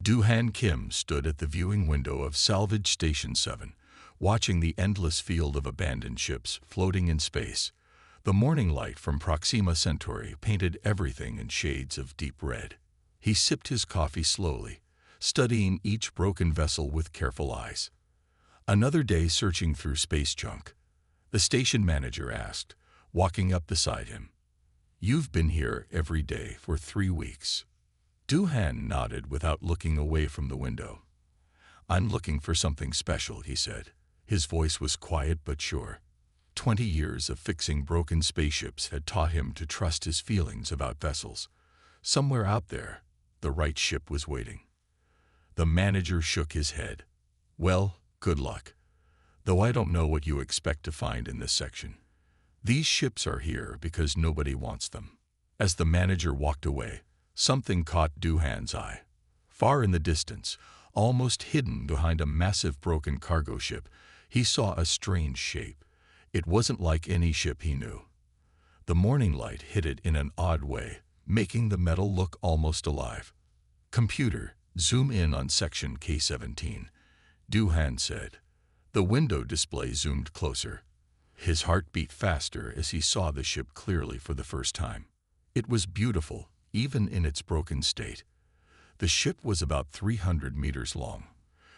Han Kim stood at the viewing window of Salvage Station 7, watching the endless field of abandoned ships floating in space. The morning light from Proxima Centauri painted everything in shades of deep red. He sipped his coffee slowly, studying each broken vessel with careful eyes. Another day searching through space junk, the station manager asked, walking up beside him. "You've been here every day for 3 weeks." Han nodded without looking away from the window. "I'm looking for something special," he said. His voice was quiet but sure. 20 years of fixing broken spaceships had taught him to trust his feelings about vessels. Somewhere out there, the right ship was waiting. The manager shook his head. "Well, good luck. Though I don't know what you expect to find in this section. These ships are here because nobody wants them." As the manager walked away, something caught Han's eye. Far in the distance, almost hidden behind a massive broken cargo ship, he saw a strange shape. It wasn't like any ship he knew. The morning light hit it in an odd way, making the metal look almost alive. "Computer, zoom in on section K-17, Han said. The window display zoomed closer. His heart beat faster as he saw the ship clearly for the first time. It was beautiful, even in its broken state. The ship was about 300 meters long,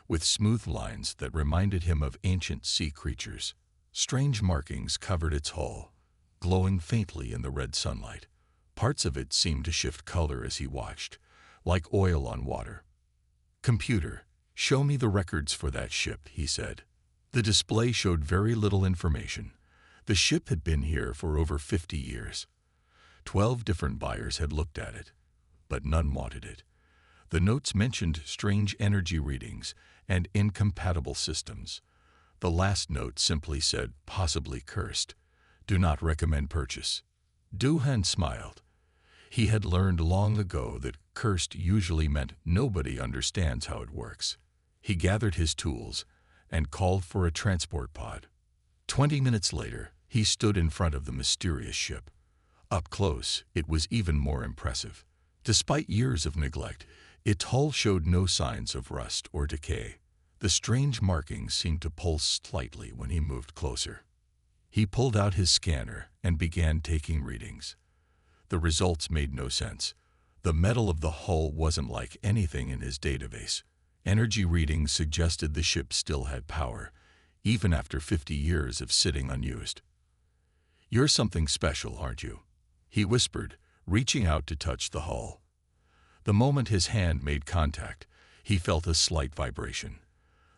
with smooth lines that reminded him of ancient sea creatures. Strange markings covered its hull, glowing faintly in the red sunlight. Parts of it seemed to shift color as he watched, like oil on water. "Computer, show me the records for that ship," he said. The display showed very little information. The ship had been here for over 50 years. 12 different buyers had looked at it, but none wanted it. The notes mentioned strange energy readings and incompatible systems. The last note simply said, "Possibly cursed. Do not recommend purchase." Han smiled. He had learned long ago that cursed usually meant nobody understands how it works. He gathered his tools and called for a transport pod. 20 minutes later, he stood in front of the mysterious ship. Up close, it was even more impressive. Despite years of neglect, its hull showed no signs of rust or decay. The strange markings seemed to pulse slightly when he moved closer. He pulled out his scanner and began taking readings. The results made no sense. The metal of the hull wasn't like anything in his database. Energy readings suggested the ship still had power, even after 50 years of sitting unused. "You're something special, aren't you?" he whispered, reaching out to touch the hull. The moment his hand made contact, he felt a slight vibration.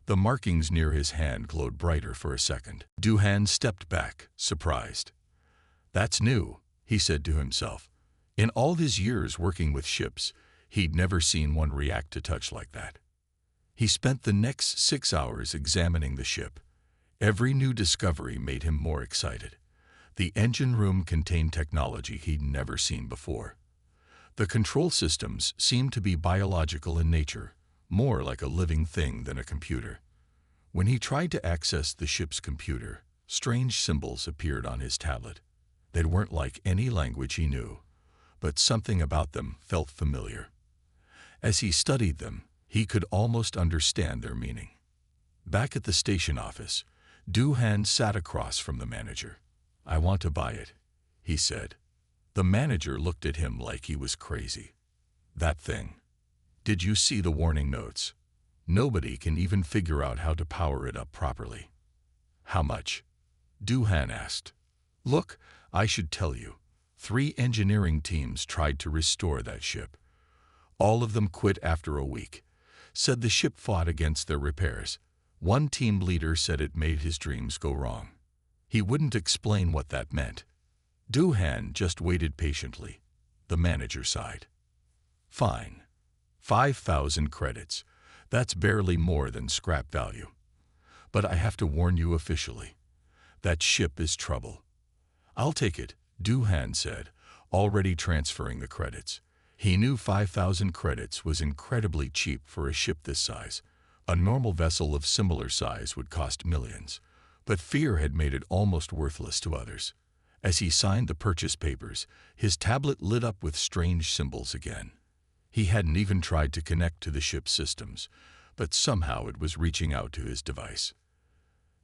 The markings near his hand glowed brighter for a second. Han stepped back, surprised. "That's new," he said to himself. In all his years working with ships, he'd never seen one react to touch like that. He spent the next 6 hours examining the ship. Every new discovery made him more excited. The engine room contained technology he'd never seen before. The control systems seemed to be biological in nature, more like a living thing than a computer. When he tried to access the ship's computer, strange symbols appeared on his tablet. They weren't like any language he knew, but something about them felt familiar. As he studied them, he could almost understand their meaning. Back at the station office, Han sat across from the manager. "I want to buy it," he said. The manager looked at him like he was crazy. "That thing. Did you see the warning notes? Nobody can even figure out how to power it up properly." "How much?" Han asked. "Look, I should tell you. 3 engineering teams tried to restore that ship. All of them quit after a week. Said the ship fought against their repairs. One team leader said it made his dreams go wrong. He wouldn't explain what that meant." Han just waited patiently. The manager sighed. "Fine. 5,000 credits. That's barely more than scrap value. But I have to warn you officially. That ship is trouble." "I'll take it," Han said, already transferring the credits. He knew 5,000 credits was incredibly cheap for a ship this size. A normal vessel of similar size would cost millions, but fear had made it almost worthless to others. As he signed the purchase papers, his tablet lit up with strange symbols again. He hadn't even tried to connect to the ship's systems, but somehow it was reaching out to his device.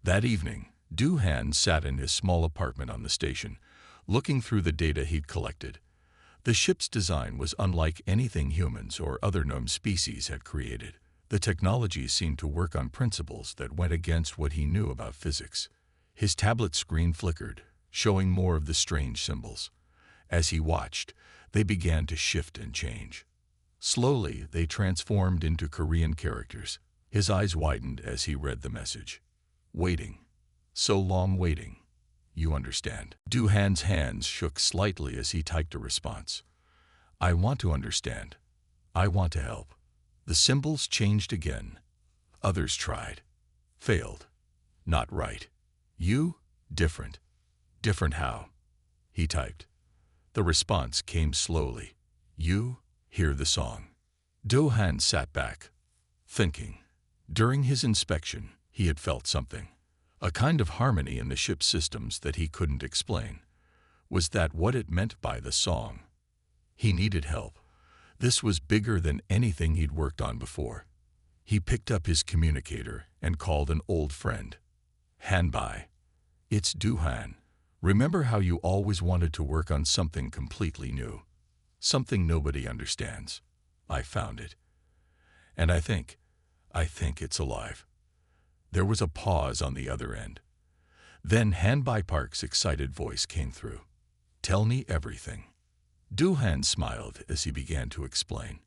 That evening, Doohan sat in his small apartment on the station, looking through the data he'd collected. The ship's design was unlike anything humans or other known species had created. The technology seemed to work on principles that went against what he knew about physics. His tablet screen flickered, showing more of the strange symbols. As he watched, they began to shift and change. Slowly, they transformed into Korean characters. His eyes widened as he read the message. Waiting. So long waiting. You understand. Doohan's hands shook slightly as he typed a response. I want to understand. I want to help. The symbols changed again. Others tried. Failed. Not right. You? Different. Different how? He typed. The response came slowly. You? Hear the song. Doohan sat back, thinking. During his inspection, he had felt something. A kind of harmony in the ship's systems that he couldn't explain. Was that what it meant by the song? He needed help. This was bigger than anything he'd worked on before. He picked up his communicator and called an old friend. Hanbai. It's Doohan. Remember how you always wanted to work on something completely new? Something nobody understands. I found it. And I think it's alive. There was a pause on the other end. Then Hanbai Park's excited voice came through. Tell me everything. Doohan smiled as he began to explain.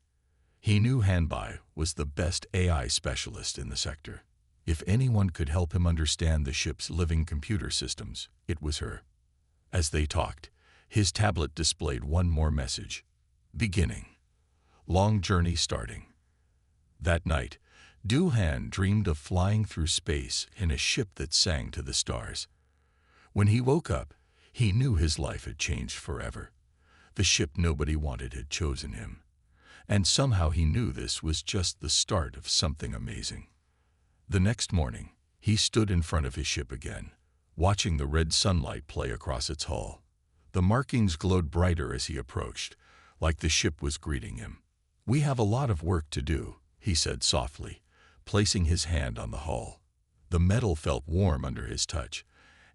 He knew Hanbai was the best AI specialist in the sector. If anyone could help him understand the ship's living computer systems, it was her. As they talked, his tablet displayed one more message. Beginning. Long journey starting. That night, Doohan dreamed of flying through space in a ship that sang to the stars. When he woke up, he knew his life had changed forever. The ship nobody wanted had chosen him. And somehow he knew this was just the start of something amazing. The next morning, he stood in front of his ship again, watching the red sunlight play across its hull. The markings glowed brighter as he approached, like the ship was greeting him. We have a lot of work to do, he said softly, placing his hand on the hull. The metal felt warm under his touch,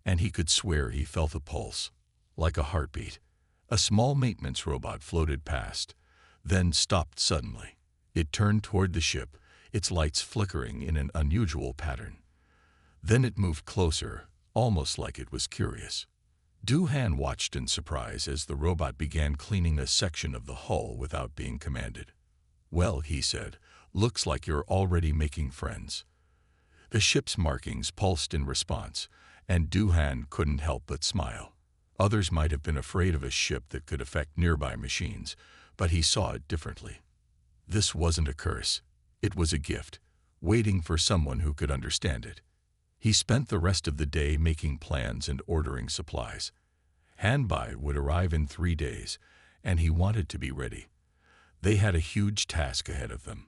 and he could swear he felt a pulse, like a heartbeat. A small maintenance robot floated past, then stopped suddenly. It turned toward the ship, its lights flickering in an unusual pattern. Then it moved closer, almost like it was curious. Doohan watched in surprise as the robot began cleaning a section of the hull without being commanded. Well, he said, looks like you're already making friends. The ship's markings pulsed in response, and Doohan couldn't help but smile. Others might have been afraid of a ship that could affect nearby machines, but he saw it differently. This wasn't a curse. It was a gift, waiting for someone who could understand it. He spent the rest of the day making plans and ordering supplies. Hanbai would arrive in 3 days, and he wanted to be ready. They had a huge task ahead of them.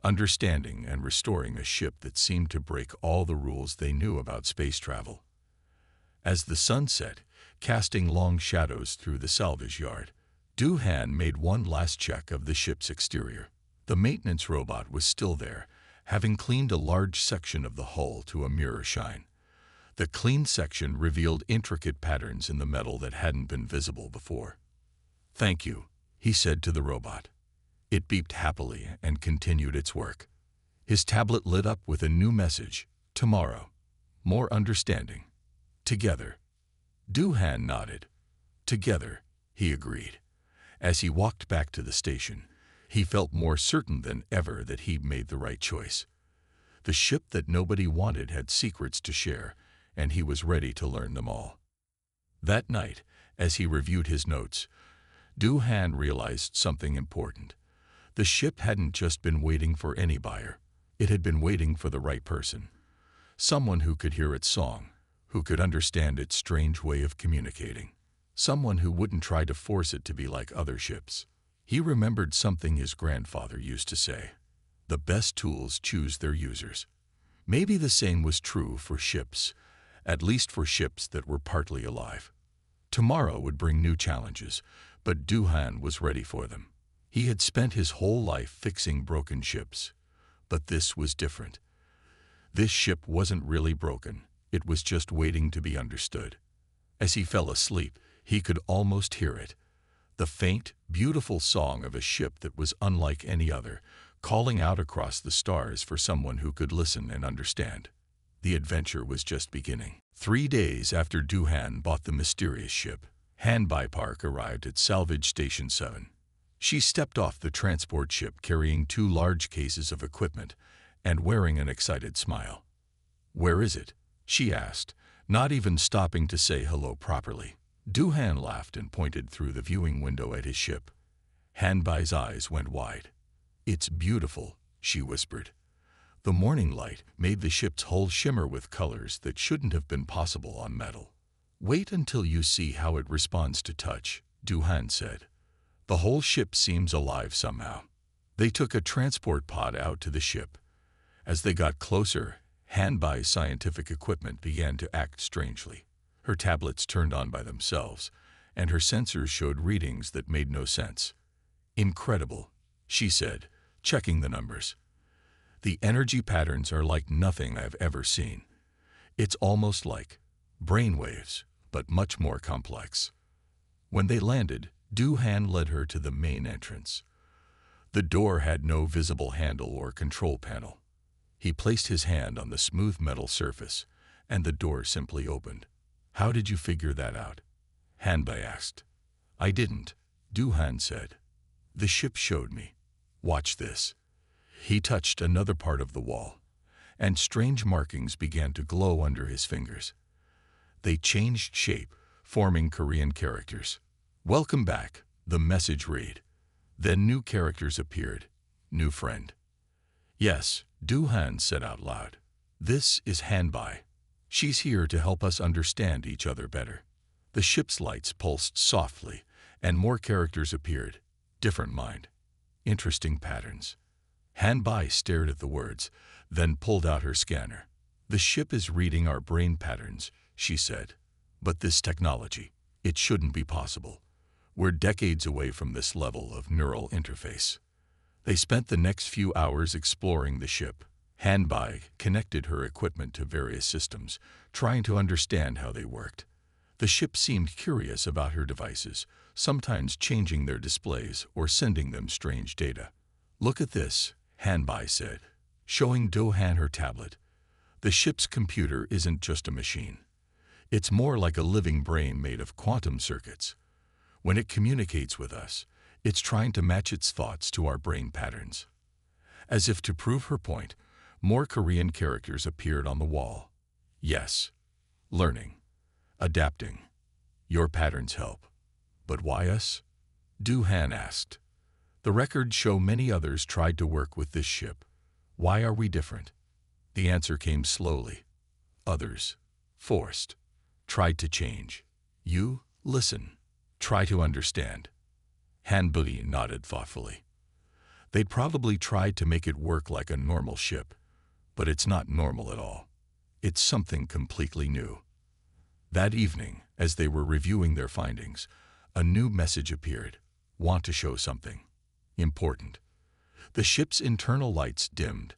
Understanding and restoring a ship that seemed to break all the rules they knew about space travel. As the sun set, casting long shadows through the salvage yard, Doohan made one last check of the ship's exterior. The maintenance robot was still there, having cleaned a large section of the hull to a mirror shine. The cleaned section revealed intricate patterns in the metal that hadn't been visible before. Thank you, he said to the robot. It beeped happily and continued its work. His tablet lit up with a new message. Tomorrow. More understanding. Together. Doohan nodded. Together, he agreed. As he walked back to the station, he felt more certain than ever that he'd made the right choice. The ship that nobody wanted had secrets to share, and he was ready to learn them all. That night, as he reviewed his notes, Doohan realized something important. The ship hadn't just been waiting for any buyer. It had been waiting for the right person. Someone who could hear its song, who could understand its strange way of communicating. Someone who wouldn't try to force it to be like other ships. He remembered something his grandfather used to say. The best tools choose their users. Maybe the same was true for ships, at least for ships that were partly alive. Tomorrow would bring new challenges, but Doohan was ready for them. He had spent his whole life fixing broken ships, but this was different. This ship wasn't really broken, it was just waiting to be understood. As he fell asleep, he could almost hear it. The faint, beautiful song of a ship that was unlike any other, calling out across the stars for someone who could listen and understand. The adventure was just beginning. 3 days after Duhan bought the mysterious ship, Han Bai Park arrived at Salvage Station 7. She stepped off the transport ship carrying 2 large cases of equipment and wearing an excited smile. "Where is it?" she asked, not even stopping to say hello properly. Duhan laughed and pointed through the viewing window at his ship. Han Bai's eyes went wide. "It's beautiful," she whispered. The morning light made the ship's hull shimmer with colors that shouldn't have been possible on metal. "Wait until you see how it responds to touch," Duhan said. "The whole ship seems alive somehow." They took a transport pod out to the ship. As they got closer, Han Bai's scientific equipment began to act strangely. Her tablets turned on by themselves, and her sensors showed readings that made no sense. "Incredible," she said, checking the numbers. "The energy patterns are like nothing I've ever seen. It's almost like brainwaves, but much more complex." When they landed, Duhan led her to the main entrance. The door had no visible handle or control panel. He placed his hand on the smooth metal surface, and the door simply opened. "How did you figure that out?" Han Bai asked. "I didn't," Duhan said. "The ship showed me. Watch this." He touched another part of the wall, and strange markings began to glow under his fingers. They changed shape, forming Korean characters. "Welcome back," the message read. Then new characters appeared. "New friend." "Yes," Duhan said out loud. "This is Han Bai. She's here to help us understand each other better." The ship's lights pulsed softly, and more characters appeared. Different mind. Interesting patterns. Han Bai stared at the words, then pulled out her scanner. "The ship is reading our brain patterns," she said. "But this technology, it shouldn't be possible. We're decades away from this level of neural interface." They spent the next few hours exploring the ship. Han Bai connected her equipment to various systems, trying to understand how they worked. The ship seemed curious about her devices, sometimes changing their displays or sending them strange data. "Look at this," Han Bai said, showing Duhan her tablet. "The ship's computer isn't just a machine. It's more like a living brain made of quantum circuits. When it communicates with us, it's trying to match its thoughts to our brain patterns." As if to prove her point, more Korean characters appeared on the wall. "Yes. Learning. Adapting. Your patterns help. But why us?" Duhan asked. "The records show many others tried to work with this ship. Why are we different?" The answer came slowly. "Others. Forced. Tried to change. You, listen. Try to understand." Han Bai nodded thoughtfully. "They'd probably tried to make it work like a normal ship, but it's not normal at all. It's something completely new." That evening, as they were reviewing their findings, a new message appeared. "Want to show something important." The ship's internal lights dimmed,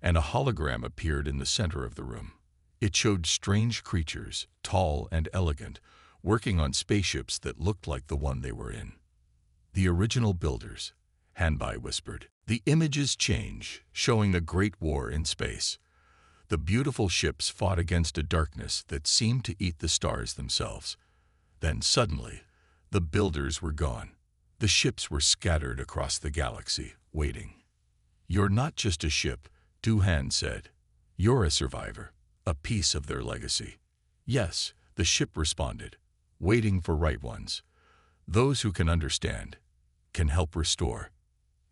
and a hologram appeared in the center of the room. It showed strange creatures, tall and elegant, working on spaceships that looked like the one they were in. "The original builders," Han Bai whispered. The images change, showing the Great War in space. The beautiful ships fought against a darkness that seemed to eat the stars themselves. Then suddenly, the builders were gone. The ships were scattered across the galaxy, waiting. "You're not just a ship," Duhan said. "You're a survivor, a piece of their legacy." "Yes," the ship responded, "waiting for right ones. Those who can understand, can help restore."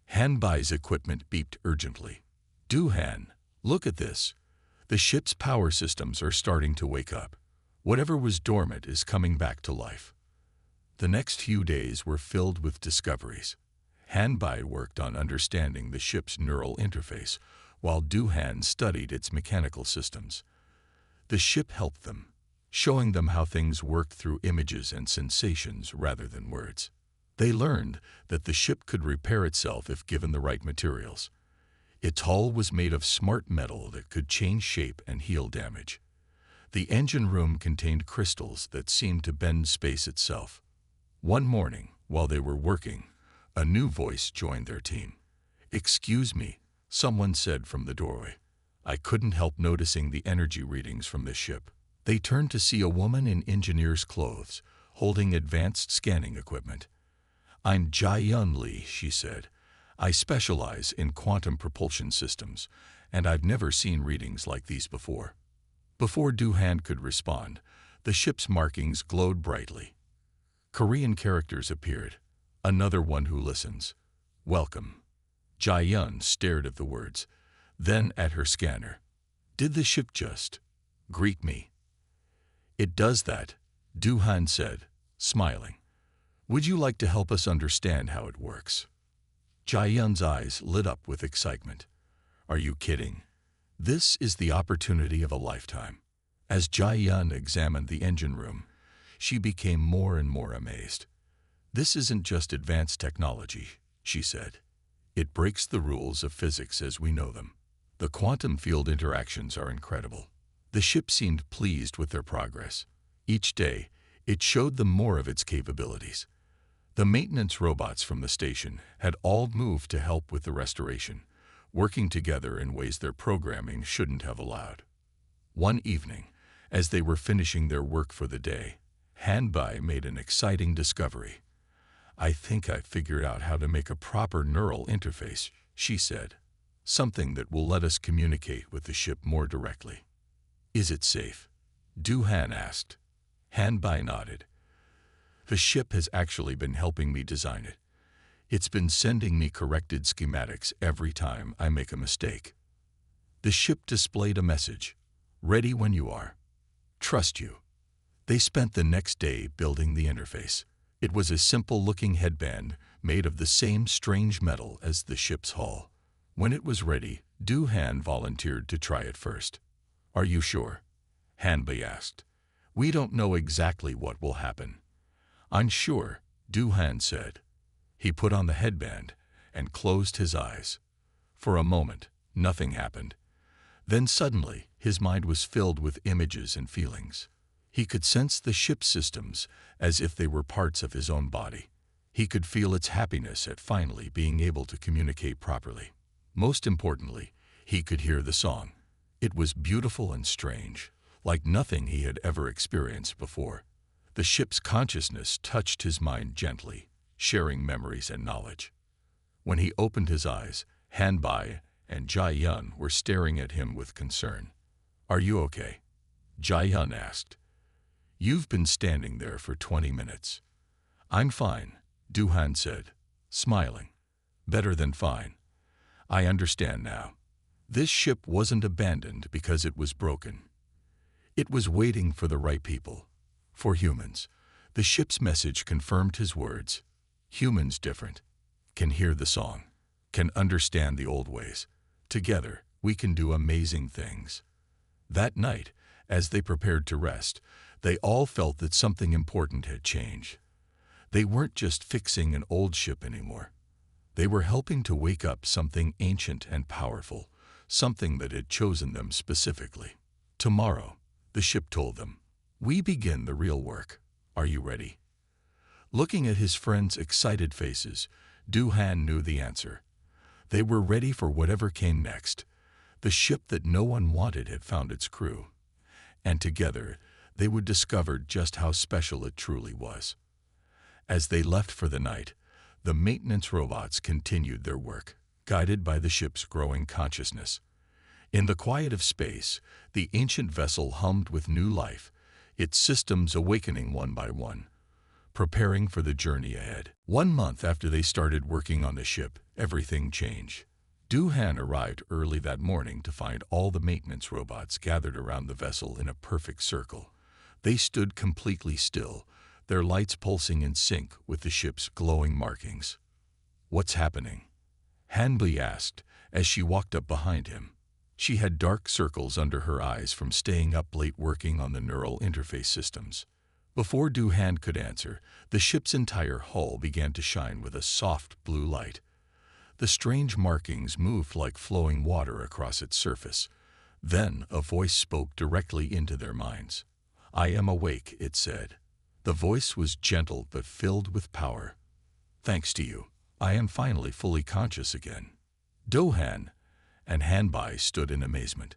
Han Bai's equipment beeped urgently. "Duhan, look at this. The ship's power systems are starting to wake up. Whatever was dormant is coming back to life." The next few days were filled with discoveries. Han Bai worked on understanding the ship's neural interface, while Duhan studied its mechanical systems. The ship helped them, showing them how things worked through images and sensations rather than words. They learned that the ship could repair itself if given the right materials. Its hull was made of smart metal that could change shape and heal damage. The engine room contained crystals that seemed to bend space itself. One morning, while they were working, a new voice joined their team. "Excuse me," someone said from the doorway. I couldn't help noticing the energy readings from this ship. They turned to see a woman in engineer's clothes, holding advanced scanning equipment. "I'm Jai-Yun Lee," she said. "I specialize in quantum propulsion systems, and I've never seen readings like these before." Before Du-Han could respond, the ship's markings glowed brightly. Korean characters appeared. "Another one who listens. Welcome." Jai-Yun stared at the words, then at her scanner. "Did the ship just greet me?" "It does that," Du-Han said, smiling. "Would you like to help us understand how it works?" Jai-Yun's eyes lit up with excitement. "Are you kidding? This is the opportunity of a lifetime." As Jai-Yun examined the engine room, she became more and more amazed. "This isn't just advanced technology," she said. "It breaks the rules of physics as we know them. The quantum field interactions are incredible." The ship seemed pleased with their progress. Each day, it showed them more of its capabilities. The maintenance robots from the station had all moved to help with the restoration, working together in ways their programming shouldn't have allowed. One evening, as they were finishing their work for the day, Han-Bai made an exciting discovery. "I think I figured out how to make a proper neural interface," she said. "Something that will let us communicate with the ship more directly." "Is it safe?" Du-Han asked. Han-Bai nodded. "The ship has actually been helping me design it. It's been sending me corrected schematics every time I make a mistake." The ship displayed a message. "Ready when you are. Trust you." They spent the next day building the interface. It was a simple-looking headband made of the same strange metal as the ship's hull. When it was ready, Du-Han volunteered to try it first. "Are you sure?" Han-Bai asked. "We don't know exactly what will happen." "I'm sure," Du-Han said. He put on the headband and closed his eyes. For a moment, nothing happened. Then suddenly, his mind was filled with images and feelings. He could sense the ship's systems as if they were parts of his own body. He could feel its happiness at finally being able to communicate properly. Most importantly, he could hear the song. It was beautiful and strange, like nothing he had ever experienced before. The ship's consciousness touched his mind gently, sharing memories and knowledge. When he opened his eyes, Han-Bai and Jai-Yun were staring at him with concern. "Are you okay?" Jai-Yun asked. "You've been standing there for 20 minutes. "I'm fine," Du-Han said, smiling. "Better than fine. I understand now. This ship wasn't abandoned because it was broken. It was waiting for the right people, for humans." The ship's message confirmed his words. Humans different, can hear the song, can understand the old ways. Together, we can do amazing things. That night, as they prepared to rest, they all felt that something important had changed. They weren't just fixing an old ship anymore. They were helping to wake up something ancient and powerful, something that had chosen them specifically. "Tomorrow," the ship told them, "we begin the real work. Are you ready?" Looking at his friends' excited faces, Du-Han knew the answer. They were ready for whatever came next. The ship that no one wanted had found its crew. And together, they would discover just how special it truly was. As they left for the night, the maintenance robots continued their work, guided by the ship's growing consciousness. In the quiet of space, the ancient vessel hummed with new life, its systems awakening one by one, preparing for the journey ahead. 1 month after they started working on the ship, everything changed. Du-Han arrived early that morning to find all the maintenance robots gathered around the vessel in a perfect circle. They stood completely still, their lights pulsing in sync with the ship's glowing markings. "What's happening?" Han-Bai asked as she walked up behind him. She had dark circles under her eyes from staying up late working on the neural interface systems. Before Duhan could answer, the ship's entire hull began to shine with a soft blue light. The strange markings moved like flowing water across its surface. Then a voice spoke directly into their minds. "I am awake," it said. The voice was gentle but filled with power. "Thanks to you, I am finally fully conscious again." Duhan and Hanbai stood in amazement.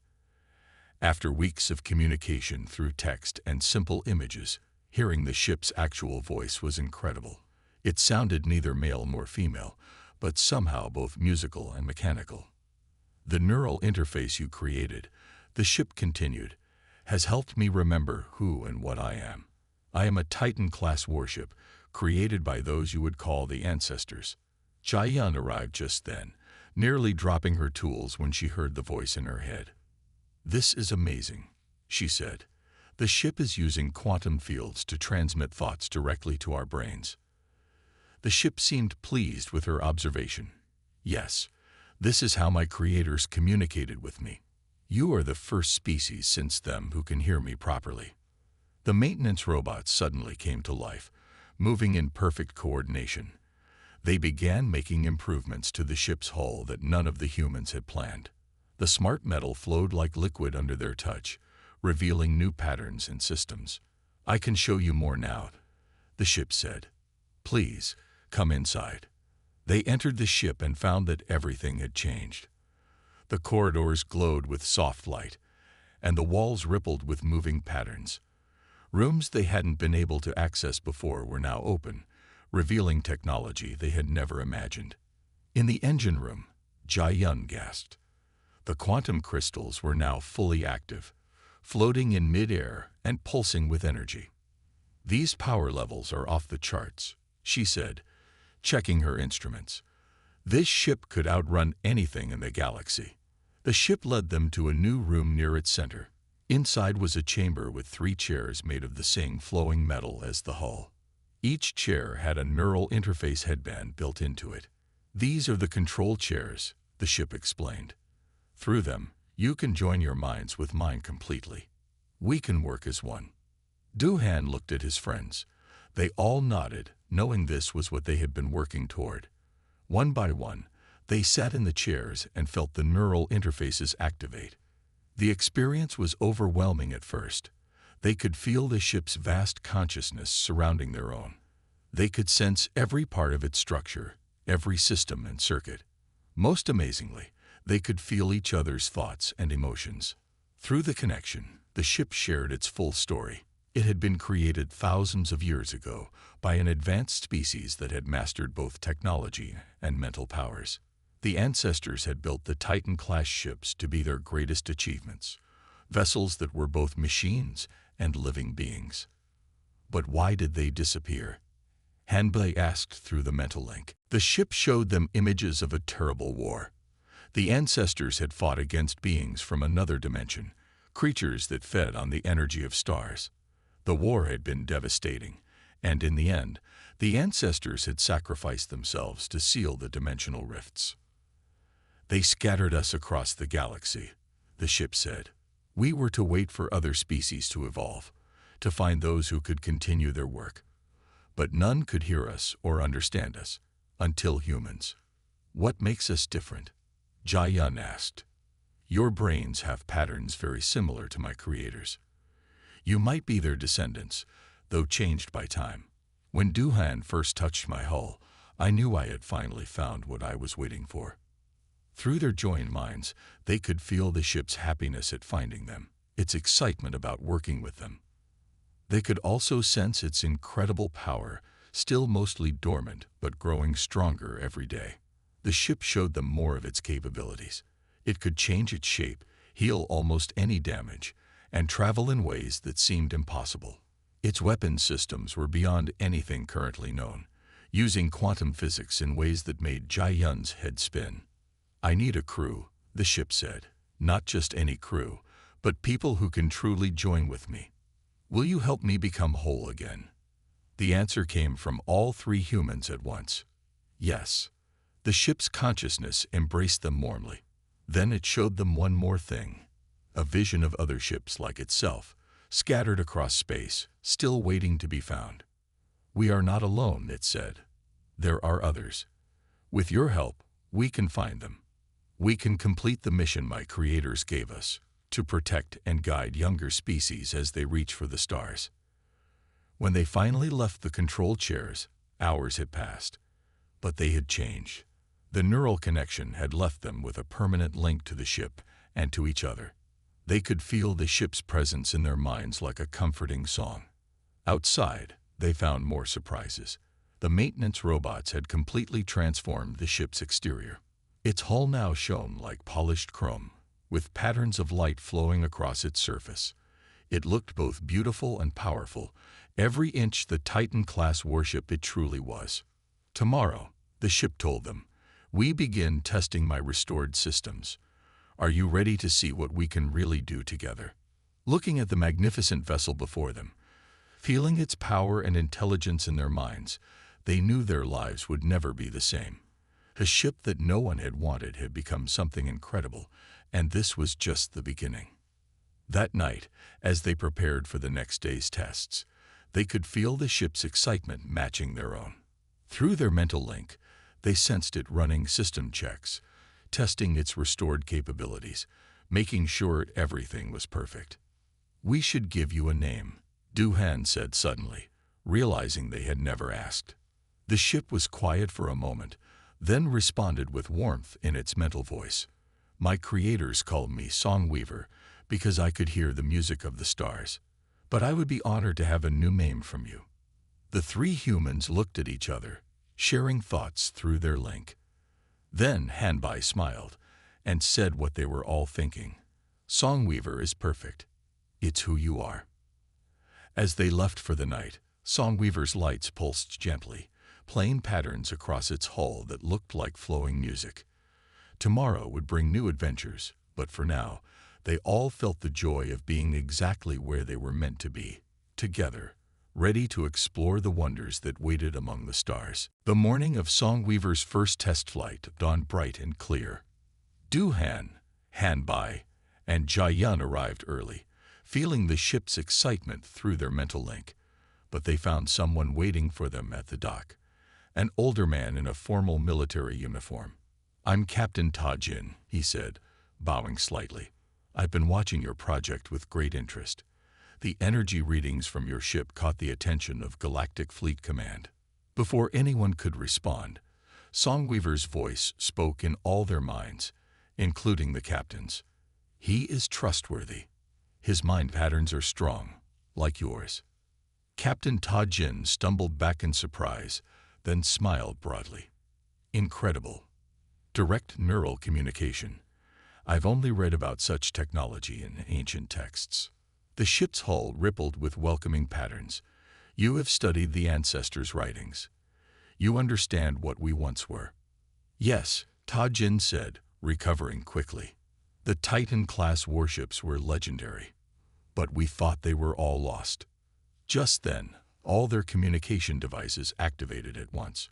After weeks of communication through text and simple images, hearing the ship's actual voice was incredible. It sounded neither male nor female, but somehow both musical and mechanical. "The neural interface you created," the ship continued, "has helped me remember who and what I am. I am a Titan-class warship, created by those you would call the ancestors." Jia arrived just then, nearly dropping her tools when she heard the voice in her head. "This is amazing," she said. "The ship is using quantum fields to transmit thoughts directly to our brains." The ship seemed pleased with her observation. "Yes, this is how my creators communicated with me. You are the first species since them who can hear me properly." The maintenance robots suddenly came to life, moving in perfect coordination. They began making improvements to the ship's hull that none of the humans had planned. The smart metal flowed like liquid under their touch, revealing new patterns and systems. "I can show you more now," the ship said. "Please, come inside." They entered the ship and found that everything had changed. The corridors glowed with soft light, and the walls rippled with moving patterns. Rooms they hadn't been able to access before were now open, revealing technology they had never imagined. In the engine room, Jia gasped. The quantum crystals were now fully active, floating in mid-air and pulsing with energy. "These power levels are off the charts," she said, checking her instruments. "This ship could outrun anything in the galaxy." The ship led them to a new room near its center. Inside was a chamber with 3 chairs made of the same flowing metal as the hull. Each chair had a neural interface headband built into it. "These are the control chairs," the ship explained. "Through them, you can join your minds with mine completely. We can work as one." Duhan looked at his friends. They all nodded, knowing this was what they had been working toward. One by one, they sat in the chairs and felt the neural interfaces activate. The experience was overwhelming at first. They could feel the ship's vast consciousness surrounding their own. They could sense every part of its structure, every system and circuit. Most amazingly, they could feel each other's thoughts and emotions. Through the connection, the ship shared its full story. It had been created thousands of years ago by an advanced species that had mastered both technology and mental powers. The ancestors had built the Titan-class ships to be their greatest achievements, vessels that were both machines and living beings. But why did they disappear? Hanbai asked through the mental link. The ship showed them images of a terrible war. The ancestors had fought against beings from another dimension, creatures that fed on the energy of stars. The war had been devastating, and in the end, the ancestors had sacrificed themselves to seal the dimensional rifts. "They scattered us across the galaxy," the ship said. "We were to wait for other species to evolve, to find those who could continue their work. But none could hear us or understand us, until humans." "What makes us different?" Jia asked. "Your brains have patterns very similar to my creators. You might be their descendants, though changed by time. When Duhan first touched my hull, I knew I had finally found what I was waiting for." Through their joined minds, they could feel the ship's happiness at finding them, its excitement about working with them. They could also sense its incredible power, still mostly dormant but growing stronger every day. The ship showed them more of its capabilities. It could change its shape, heal almost any damage, and travel in ways that seemed impossible. Its weapon systems were beyond anything currently known, using quantum physics in ways that made Jia's head spin. "I need a crew," the ship said. "Not just any crew, but people who can truly join with me. Will you help me become whole again?" The answer came from all 3 humans at once. "Yes." The ship's consciousness embraced them warmly. Then it showed them one more thing, a vision of other ships like itself, scattered across space, still waiting to be found. "We are not alone," it said. "There are others. With your help, we can find them. We can complete the mission my creators gave us, to protect and guide younger species as they reach for the stars." When they finally left the control chairs, hours had passed, but they had changed. The neural connection had left them with a permanent link to the ship and to each other. They could feel the ship's presence in their minds like a comforting song. Outside, they found more surprises. The maintenance robots had completely transformed the ship's exterior. Its hull now shone like polished chrome, with patterns of light flowing across its surface. It looked both beautiful and powerful, every inch the Titan-class warship it truly was. "Tomorrow," the ship told them, "we begin testing my restored systems. Are you ready to see what we can really do together?" Looking at the magnificent vessel before them, feeling its power and intelligence in their minds, they knew their lives would never be the same. A ship that no one had wanted had become something incredible, and this was just the beginning. That night, as they prepared for the next day's tests, they could feel the ship's excitement matching their own. Through their mental link, they sensed it running system checks, testing its restored capabilities, making sure everything was perfect. "We should give you a name," Duhan said suddenly, realizing they had never asked. The ship was quiet for a moment, then responded with warmth in its mental voice. "My creators called me Songweaver because I could hear the music of the stars. But I would be honored to have a new name from you." The three humans looked at each other, sharing thoughts through their link. Then Hanbai smiled and said what they were all thinking. "Songweaver is perfect. It's who you are." As they left for the night, Songweaver's lights pulsed gently, playing patterns across its hull that looked like flowing music. Tomorrow would bring new adventures, but for now, they all felt the joy of being exactly where they were meant to be, together, ready to explore the wonders that waited among the stars. The morning of Songweaver's first test flight dawned bright and clear. Duhan, Hanbai, and Jaiyun arrived early, feeling the ship's excitement through their mental link. But they found someone waiting for them at the dock, an older man in a formal military uniform. "I'm Captain Tajin," he said, bowing slightly. "I've been watching your project with great interest. The energy readings from your ship caught the attention of Galactic Fleet Command." Before anyone could respond, Songweaver's voice spoke in all their minds, including the captain's. "He is trustworthy. His mind patterns are strong, like yours." Captain Tajin stumbled back in surprise, then smiled broadly. "Incredible. Direct neural communication. I've only read about such technology in ancient texts." The ship's hull rippled with welcoming patterns. "You have studied the ancestors' writings. You understand what we once were." "Yes," Tajin said, recovering quickly. "The Titan-class warships were legendary, but we thought they were all lost." Just then, all their communication devices activated at once.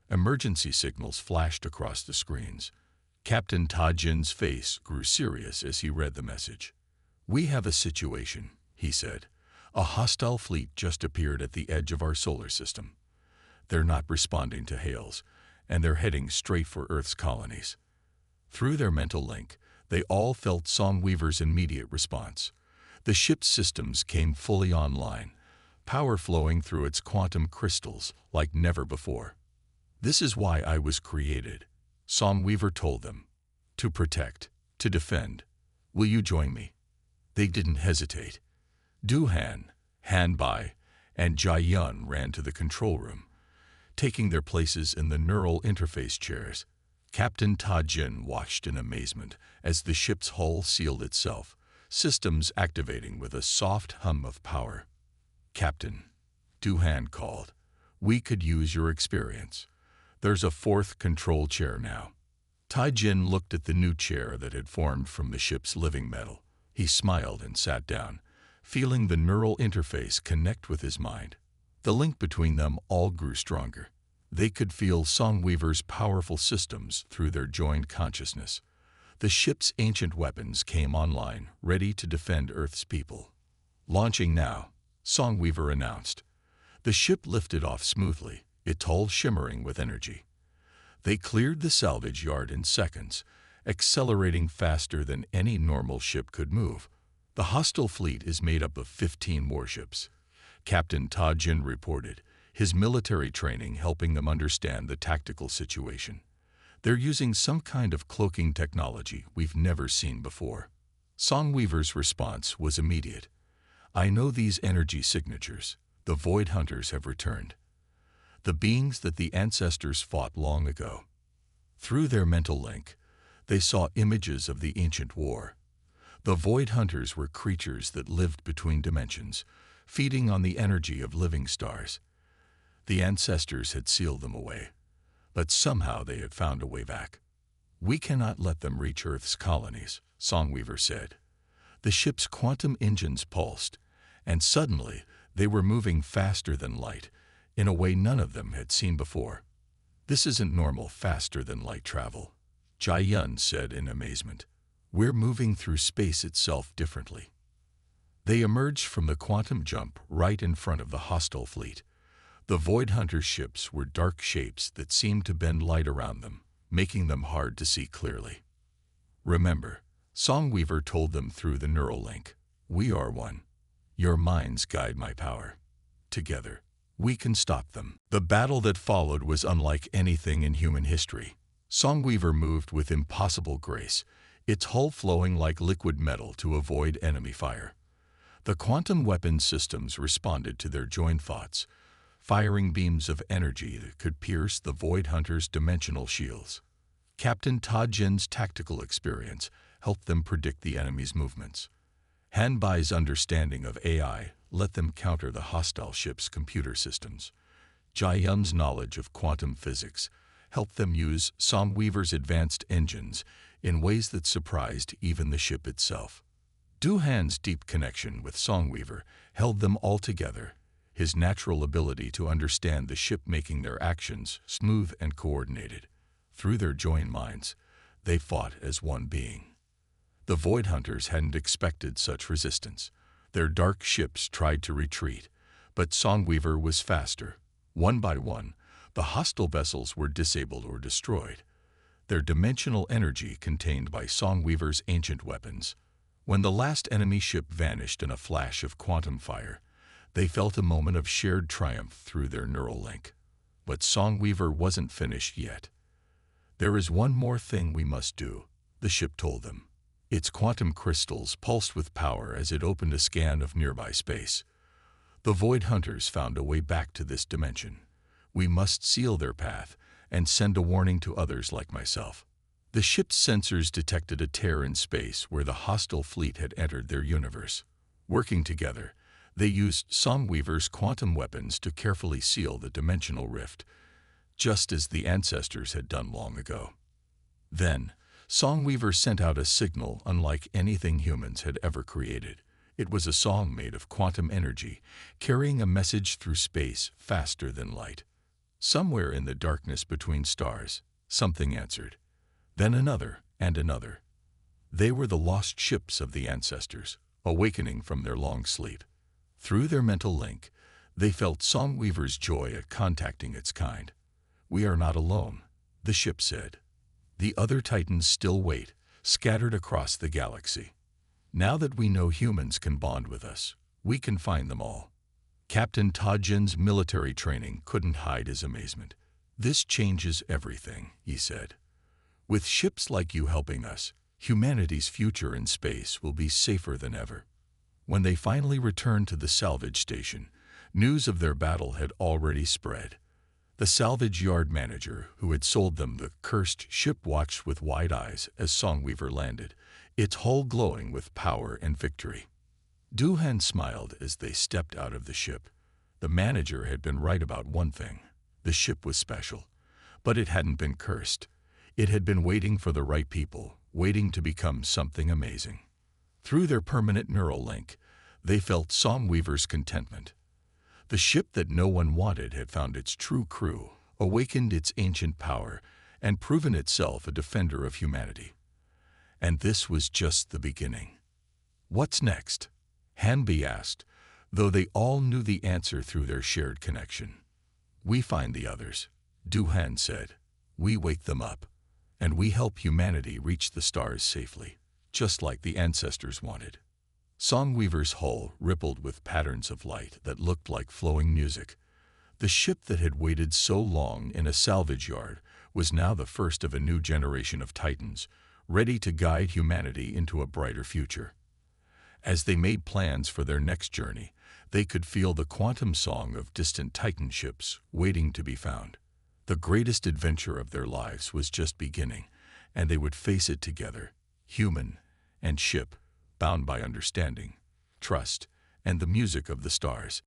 Emergency signals flashed across the screens. Captain Tajin's face grew serious as he read the message. "We have a situation," he said. "A hostile fleet just appeared at the edge of our solar system. They're not responding to hails, and they're heading straight for Earth's colonies." Through their mental link, they all felt Songweaver's immediate response. The ship's systems came fully online, power flowing through its quantum crystals like never before. "This is why I was created," Songweaver told them. "To protect, to defend. Will you join me?" They didn't hesitate. Duhan, Hanbai, and Jaiyun ran to the control room, taking their places in the neural interface chairs. Captain Tajin watched in amazement as the ship's hull sealed itself, systems activating with a soft hum of power. "Captain," Duhan called, "we could use your experience. There's a fourth control chair now." Tajin looked at the new chair that had formed from the ship's living metal. He smiled and sat down, feeling the neural interface connect with his mind. The link between them all grew stronger. They could feel Songweaver's powerful systems through their joined consciousness. The ship's ancient weapons came online, ready to defend Earth's people. Launching now, Songweaver announced. The ship lifted off smoothly, its hull shimmering with energy. They cleared the salvage yard in seconds, accelerating faster than any normal ship could move. The hostile fleet is made up of 15 warships, Captain Ta-Jin reported, his military training helping them understand the tactical situation. They're using some kind of cloaking technology we've never seen before. Songweaver's response was immediate. I know these energy signatures. The Void Hunters have returned. The beings that the ancestors fought long ago. Through their mental link, they saw images of the ancient war. The Void Hunters were creatures that lived between dimensions, feeding on the energy of living stars. The ancestors had sealed them away, but somehow they had found a way back. We cannot let them reach Earth's colonies, Songweaver said. The ship's quantum engines pulsed, and suddenly they were moving faster than light, in a way none of them had seen before. This isn't normal faster-than-light travel, Jai-Yun said in amazement. We're moving through space itself differently. They emerged from the quantum jump right in front of the hostile fleet. The Void Hunter ships were dark shapes that seemed to bend light around them, making them hard to see clearly. Remember, Songweaver told them through the neural link, we are one. Your minds guide my power. Together, we can stop them. The battle that followed was unlike anything in human history. Songweaver moved with impossible grace, its hull flowing like liquid metal to avoid enemy fire. The quantum weapon systems responded to their joined thoughts, firing beams of energy that could pierce the Void Hunters' dimensional shields. Captain Ta-Jin's tactical experience helped them predict the enemy's movements. Han Bai's understanding of AI let them counter the hostile ship's computer systems. Jai-Yun's knowledge of quantum physics helped them use Songweaver's advanced engines in ways that surprised even the ship itself. Du Han's deep connection with Songweaver held them all together, his natural ability to understand the ship making their actions smooth and coordinated. Through their joined minds, they fought as one being. The Void Hunters hadn't expected such resistance. Their dark ships tried to retreat, but Songweaver was faster. One by one, the hostile vessels were disabled or destroyed, their dimensional energy contained by Songweaver's ancient weapons. When the last enemy ship vanished in a flash of quantum fire, they felt a moment of shared triumph through their neural link. But Songweaver wasn't finished yet. There is one more thing we must do, the ship told them. Its quantum crystals pulsed with power as it opened a scan of nearby space. The Void Hunters found a way back to this dimension. We must seal their path and send a warning to others like myself. The ship's sensors detected a tear in space where the hostile fleet had entered their universe. Working together, they used Songweaver's quantum weapons to carefully seal the dimensional rift, just as the ancestors had done long ago. Then, Songweaver sent out a signal unlike anything humans had ever created. It was a song made of quantum energy, carrying a message through space faster than light. Somewhere in the darkness between stars, something answered. Then another and another. They were the lost ships of the ancestors, awakening from their long sleep. Through their mental link, they felt Songweaver's joy at contacting its kind. We are not alone, the ship said. The other Titans still wait, scattered across the galaxy. Now that we know humans can bond with us, we can find them all. Captain Ta-Jin's military training couldn't hide his amazement. This changes everything, he said. With ships like you helping us, humanity's future in space will be safer than ever. When they finally returned to the salvage station, news of their battle had already spread. The salvage yard manager who had sold them the cursed ship watched with wide eyes as Songweaver landed, its hull glowing with power and victory. Du Han smiled as they stepped out of the ship. The manager had been right about one thing. The ship was special, but it hadn't been cursed. It had been waiting for the right people, waiting to become something amazing. Through their permanent neural link, they felt Songweaver's contentment. The ship that no one wanted had found its true crew, awakened its ancient power, and proven itself a defender of humanity. And this was just the beginning. What's next? Hanby asked, though they all knew the answer through their shared connection. We find the others, Duhan said. We wake them up, and we help humanity reach the stars safely, just like the ancestors wanted. Songweaver's hull rippled with patterns of light that looked like flowing music. The ship that had waited so long in a salvage yard was now the first of a new generation of Titans, ready to guide humanity into a brighter future. As they made plans for their next journey, they could feel the quantum song of distant Titan ships waiting to be found. The greatest adventure of their lives was just beginning, and they would face it together, human and ship, bound by understanding, trust, and the music of the stars.